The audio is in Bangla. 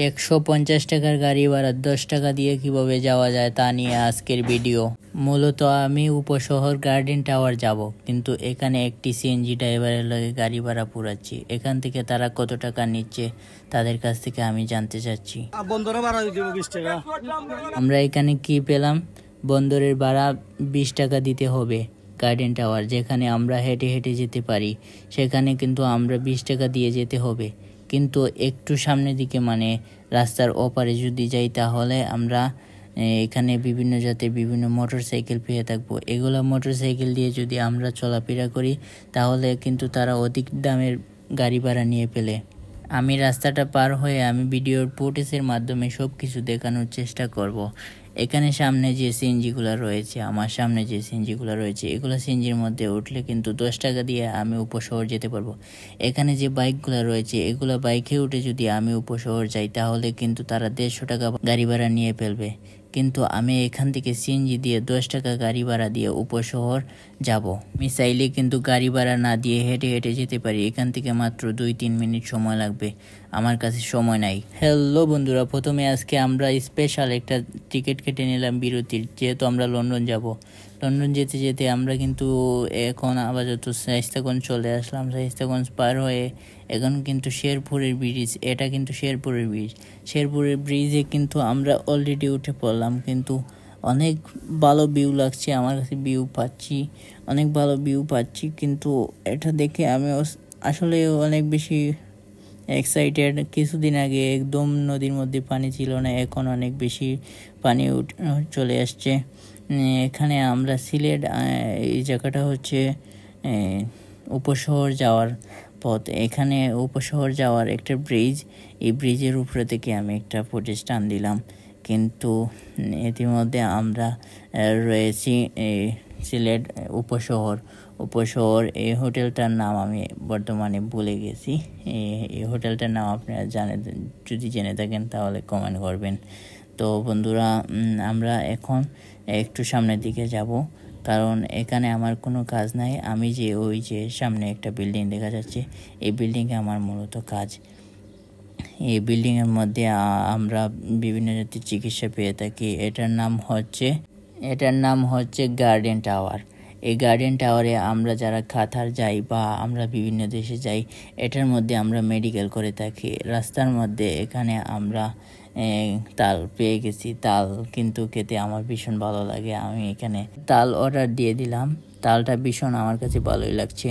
150 টাকার গাড়ি ভাড়া 10 টাকা দিয়ে কিভাবে যাওয়া যায় তা নিয়ে আজকের ভিডিও। মূলত আমি উপশহর গার্ডেন টাওয়ার যাব, কিন্তু এখানে একটি সিএনজি ড্রাইভারের লগে গাড়ি ভাড়া পুরাচ্ছি। এখান থেকে তারা কত টাকা নিচ্ছে তাদের কাছ থেকে আমি জানতে চাচ্ছি। আমরা এখানে কি পেলাম? বন্দরের ভাড়া 20 টাকা দিতে হবে। গার্ডেন টাওয়ার যেখানে আমরা হেঁটে হেঁটে যেতে পারি সেখানে কিন্তু আমরা 20 টাকা দিয়ে যেতে হবে। কিন্তু একটু সামনের দিকে মানে রাস্তার ওপারে যদি যাই তাহলে আমরা এখানে বিভিন্ন জাতের বিভিন্ন মোটর সাইকেল পেয়ে থাকবো। এগুলো মোটর সাইকেল দিয়ে যদি আমরা চলাফেরা করি তাহলে কিন্তু তারা অধিক দামের গাড়ি ভাড়া নিয়ে ফেলে। আমি রাস্তাটা পার হয়ে আমি ভিডিওর ফুটেজের মাধ্যমে সব কিছু দেখানোর চেষ্টা করব। এখানে সামনে যে সিএনজিগুলো রয়েছে, আমার সামনে যে সিএনজিগুলো রয়েছে, এগুলো সিএনজির মধ্যে উঠলে কিন্তু 10 টাকা দিয়ে আমি উপশহর যেতে পারবো। এখানে যে বাইকগুলো রয়েছে এগুলো বাইকে উঠে যদি আমি উপশহর যাই তাহলে কিন্তু তারা 150 টাকা গাড়ি ভাড়া নিয়ে ফেলবে। কিন্তু আমি এখান থেকে সিএনজি দিয়ে 10 টাকা গাড়ি ভাড়া দিয়ে উপশহর যাব। আমি চাইলে কিন্তু গাড়ি ভাড়া না দিয়ে হেঁটে হেঁটে যেতে পারি। এখান থেকে মাত্র 2-3 মিনিট সময় লাগবে, আমার কাছে সময় নাই। হ্যালো বন্ধুরা, প্রথমে আজকে আমরা স্পেশাল একটা টিকিট কেটে নিলাম বিরতির, যেহেতু আমরা লন্ডন যাব। লন্ডন যেতে যেতে আমরা কিন্তু এখন আপাতত শায়েস্তাগঞ্জ চলে আসলাম। শায়েস্তাগঞ্জ পার হয়ে এখন কিন্তু শেরপুরের ব্রিজ, এটা কিন্তু শেরপুরের ব্রিজ। শেরপুরের ব্রিজে কিন্তু আমরা অলরেডি উঠে পড়লাম, কিন্তু অনেক ভালো ভিউ লাগছে আমার কাছে। অনেক ভালো ভিউ পাচ্ছি, কিন্তু এটা দেখে আমি আসলে অনেক বেশি এক্সাইটেড। কিছুদিন আগে একদম নদীর মধ্যে পানি ছিল না, এখন অনেক বেশি পানি চলে আসছে। এখানে আমরা সিলেট, এই জায়গাটা হচ্ছে উপশহর যাওয়ার পথ। এখানে উপশহর যাওয়ার একটা ব্রিজ, এই ব্রিজের উপরে থেকে আমি একটা ফুটেজ টান দিলাম। কিন্তু ইতিমধ্যে আমরা রয়েছি সিলেট উপশহর। এই হোটেলটার নাম আমি বর্তমানে ভুলে গেছি। এই হোটেলটার নাম আপনারা যদি জেনে থাকেন তাহলে কমেন্ট করবেন। তো বন্ধুরা, আমরা এখন একটু সামনের দিকে যাব, কারণ এখানে আমার কোনো কাজ নাই। আমি যে ওই যে সামনে একটা বিল্ডিং দেখা যাচ্ছে, এই বিল্ডিংয়ে আমার মূলত কাজ। এই বিল্ডিংয়ের মধ্যে আমরা বিভিন্ন জাতির চিকিৎসা পেয়ে থাকি। এটার নাম হচ্ছে গার্ডেন টাওয়ার। এই গার্ডেন টাওয়ারে আমরা যারা কাতার যাই বা আমরা বিভিন্ন দেশে যাই, এটার মধ্যে আমরা মেডিকেল করে থাকি। রাস্তার মধ্যে এখানে আমরা তাল পেয়ে গেছি। তাল কিন্তু খেতে আমার ভীষণ ভালো লাগে। আমি এখানে তাল অর্ডার দিয়ে দিলাম। তালটা ভীষণ আমার কাছে ভালোই লাগছে।